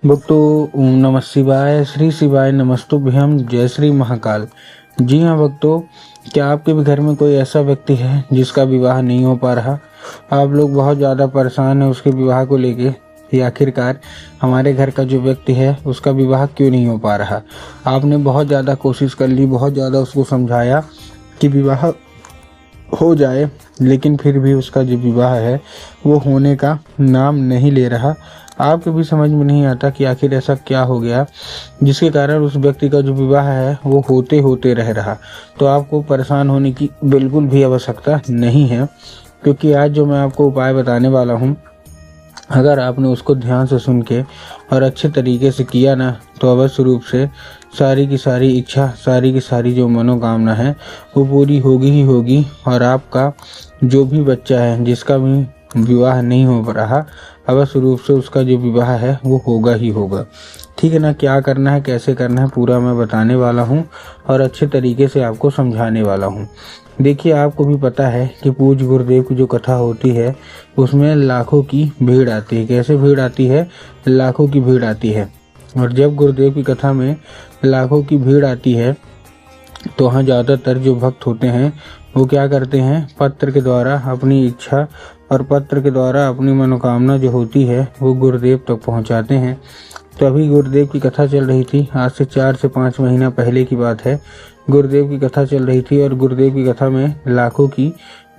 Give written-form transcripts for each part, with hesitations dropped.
भक्तों, ओम नमः शिवाय। श्री शिवाय नमस्तुभ्यम। जय श्री महाकाल। जी हाँ भक्तों, क्या आपके भी घर में कोई ऐसा व्यक्ति है जिसका विवाह नहीं हो पा रहा? आप लोग बहुत ज़्यादा परेशान हैं उसके विवाह को लेके कि आखिरकार हमारे घर का जो व्यक्ति है उसका विवाह क्यों नहीं हो पा रहा। आपने बहुत ज़्यादा कोशिश कर ली, बहुत ज़्यादा उसको समझाया कि विवाह हो जाए, लेकिन फिर भी उसका जो विवाह है वो होने का नाम नहीं ले रहा। आपको भी समझ में नहीं आता कि आखिर ऐसा क्या हो गया जिसके कारण उस व्यक्ति का जो विवाह है वो होते होते रह रहा। तो आपको परेशान होने की बिल्कुल भी आवश्यकता नहीं है, क्योंकि आज जो मैं आपको उपाय बताने वाला हूँ, अगर आपने उसको ध्यान से सुन के और अच्छे तरीके से किया ना, तो अवश्य रूप से सारी की सारी इच्छा, सारी की सारी जो मनोकामना है वो पूरी होगी ही होगी। और आपका जो भी बच्चा है जिसका भी विवाह नहीं हो रहा, अवश्य रूप से उसका जो विवाह है वो होगा ही होगा। ठीक है ना? क्या करना है, कैसे करना है, पूरा मैं बताने वाला हूँ और अच्छे तरीके से आपको समझाने वाला हूँ। देखिए, आपको भी पता है कि पूज्य गुरुदेव की जो कथा होती है उसमें लाखों की भीड़ आती है। कैसे भीड़ आती है? लाखों की भीड़ आती है। और जब गुरुदेव की कथा में लाखों की भीड़ आती है तो वहाँ ज़्यादातर जो भक्त होते हैं वो क्या करते हैं, पत्र के द्वारा अपनी इच्छा और पत्र के द्वारा अपनी मनोकामना जो होती है वो गुरुदेव तक पहुँचाते हैं। तो अभी गुरुदेव की कथा चल रही थी, आज से 4 से 5 महीना पहले की बात है। गुरुदेव की कथा चल रही थी और गुरुदेव की कथा में लाखों की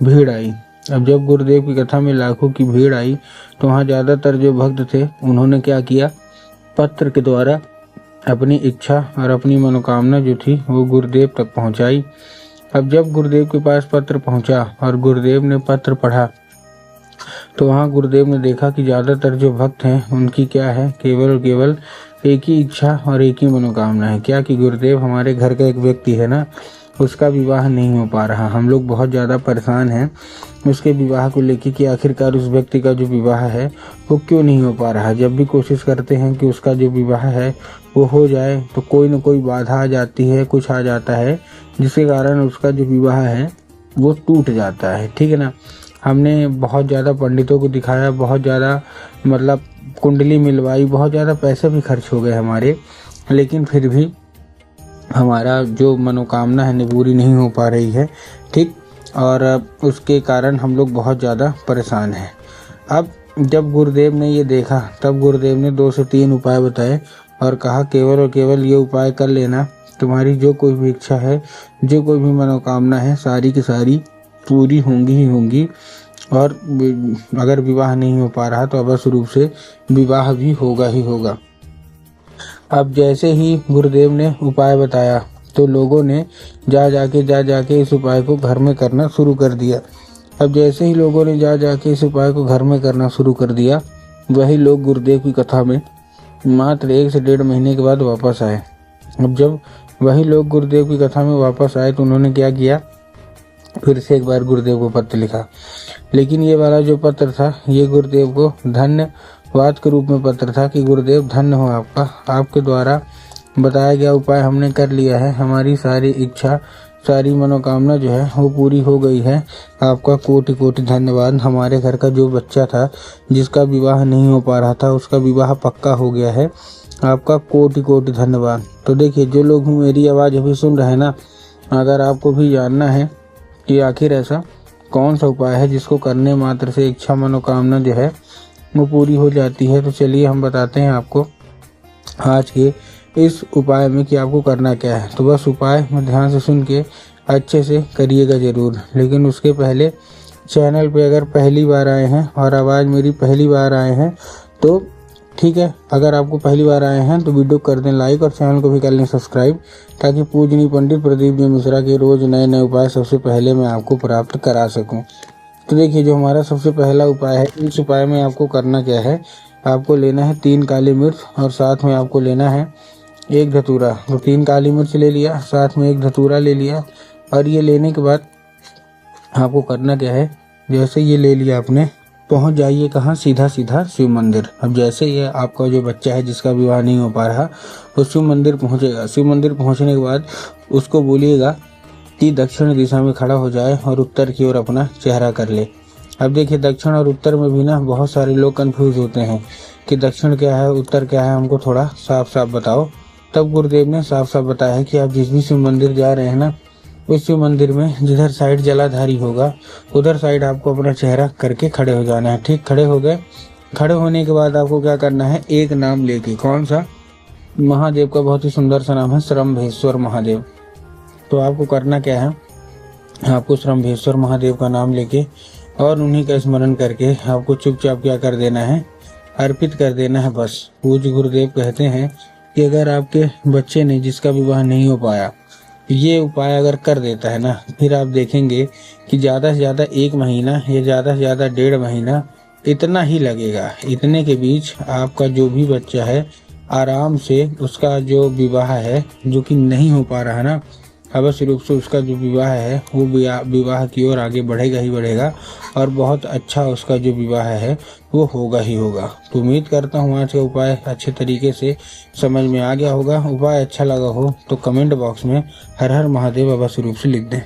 भीड़ आई। अब जब गुरुदेव की कथा में लाखों की भीड़ आई तो वहाँ ज़्यादातर जो भक्त थे उन्होंने क्या किया, पत्र के द्वारा अपनी इच्छा और अपनी मनोकामना जो थी वो गुरुदेव तक पहुँचाई। अब जब गुरुदेव के पास पत्र पहुँचा और गुरुदेव ने पत्र पढ़ा तो वहाँ गुरुदेव ने देखा कि ज़्यादातर जो भक्त हैं उनकी क्या है, केवल और केवल एक ही इच्छा और एक ही मनोकामना है। क्या कि गुरुदेव, हमारे घर का एक व्यक्ति है ना, उसका विवाह नहीं हो पा रहा। हम लोग बहुत ज़्यादा परेशान हैं उसके विवाह को लेकर कि आखिरकार उस व्यक्ति का जो विवाह है वो क्यों नहीं हो पा रहा। जब भी कोशिश करते हैं कि उसका जो विवाह है वो हो जाए तो कोई न कोई बाधा आ जाती है, कुछ आ जाता है जिसके कारण उसका जो विवाह है वो टूट जाता है। ठीक है ना? हमने बहुत ज़्यादा पंडितों को दिखाया, बहुत ज़्यादा मतलब कुंडली मिलवाई, बहुत ज़्यादा पैसे भी खर्च हो गए हमारे, लेकिन फिर भी हमारा जो मनोकामना है पूरी नहीं हो पा रही है। ठीक, और उसके कारण हम लोग बहुत ज़्यादा परेशान हैं। अब जब गुरुदेव ने ये देखा तब गुरुदेव ने 2 से 3 उपाय बताए और कहा केवल और केवल ये उपाय कर लेना, तुम्हारी जो कोई भी इच्छा है, जो कोई भी मनोकामना है, सारी की सारी पूरी होंगी ही होंगी। और अगर विवाह नहीं हो पा रहा तो अवश्य रूप से विवाह भी होगा ही होगा। अब जैसे ही गुरुदेव ने उपाय बताया तो लोगों ने जा जाके इस उपाय को घर में करना शुरू कर दिया। अब जैसे ही लोगों ने जा जाके इस उपाय को घर में करना शुरू कर दिया, वही लोग गुरुदेव की कथा में मात्र 1 से 1.5 महीने के बाद वापस आए। अब जब वही लोग गुरुदेव की कथा में वापस आए तो उन्होंने क्या किया, फिर से एक बार गुरुदेव को पत्र लिखा। लेकिन ये वाला जो पत्र था ये गुरुदेव को धन्यवाद के रूप में पत्र था कि गुरुदेव धन्य हो आपका, आपके द्वारा बताया गया उपाय हमने कर लिया है, हमारी सारी इच्छा, सारी मनोकामना जो है वो पूरी हो गई है। आपका कोटि कोटि धन्यवाद। हमारे घर का जो बच्चा था जिसका विवाह नहीं हो पा रहा था उसका विवाह पक्का हो गया है। आपका कोटि कोटि धन्यवाद। तो देखिए, जो लोग मेरी आवाज़ अभी सुन रहे हैं ना, अगर आपको भी जानना है कि आखिर ऐसा कौन सा उपाय है जिसको करने मात्र से इच्छा मनोकामना जो है वो पूरी हो जाती है, तो चलिए हम बताते हैं आपको आज के इस उपाय में कि आपको करना क्या है। तो बस उपाय में ध्यान से सुन के अच्छे से करिएगा ज़रूर। लेकिन उसके पहले चैनल पे अगर पहली बार आए हैं और आवाज़ मेरी पहली बार आए हैं तो ठीक है, अगर आपको पहली बार आए हैं तो वीडियो कर दें लाइक और चैनल को भी कर लें सब्सक्राइब, ताकि पूजनीय पंडित प्रदीप जी मिश्रा के रोज़ नए नए उपाय सबसे पहले मैं आपको प्राप्त करा सकूं। तो देखिए, जो हमारा सबसे पहला उपाय है, इस उपाय में आपको करना क्या है, आपको लेना है 3 काली मिर्च और साथ में आपको लेना है 1 धतूरा। तो 3 काली मिर्च ले लिया, साथ में 1 धतूरा ले लिया। और ये लेने के बाद आपको करना क्या है, जैसे ये ले लिया आपने, पहुंच जाइए कहाँ, सीधा सीधा शिव मंदिर। अब जैसे ये आपका जो बच्चा है जिसका विवाह नहीं हो पा रहा वो शिव मंदिर पहुंचेगा। शिव मंदिर पहुंचने के बाद उसको बोलिएगा कि दक्षिण दिशा में खड़ा हो जाए और उत्तर की ओर अपना चेहरा कर ले। अब देखिए, दक्षिण और उत्तर में भी ना बहुत सारे लोग कंफ्यूज होते हैं कि दक्षिण क्या है, उत्तर क्या है, हमको थोड़ा साफ साफ बताओ। तब गुरुदेव ने साफ साफ बताया है कि आप जिस भी शिव मंदिर जा रहे हैं ना, उस शिव मंदिर में जिधर साइड जलाधारी होगा उधर साइड आपको अपना चेहरा करके खड़े हो जाना है। ठीक, खड़े हो गए। खड़े होने के बाद आपको क्या करना है, एक नाम लेके, कौन सा, महादेव का बहुत ही सुंदर सा नाम है श्रम्भेश्वर महादेव। तो आपको करना क्या है, आपको श्रम्भेश्वर महादेव का नाम लेके और उन्हीं का स्मरण करके आपको चुपचाप क्या कर देना है, अर्पित कर देना है बस। पूज्य गुरुदेव कहते हैं कि अगर आपके बच्चे ने जिसका विवाह नहीं हो पाया, ये उपाय अगर कर देता है ना, फिर आप देखेंगे कि ज़्यादा से ज़्यादा 1 महीना या ज़्यादा से ज़्यादा 1.5 महीना इतना ही लगेगा। इतने के बीच आपका जो भी बच्चा है आराम से उसका जो विवाह है, जो कि नहीं हो पा रहा ना, अवश्य रूप से उसका जो विवाह है वो विवाह की ओर आगे बढ़ेगा ही बढ़ेगा और बहुत अच्छा उसका जो विवाह है वो होगा ही होगा। तो उम्मीद करता हूँ आज का उपाय अच्छे तरीके से समझ में आ गया होगा। उपाय अच्छा लगा हो तो कमेंट बॉक्स में हर हर महादेव अवश्य रूप से लिख दें।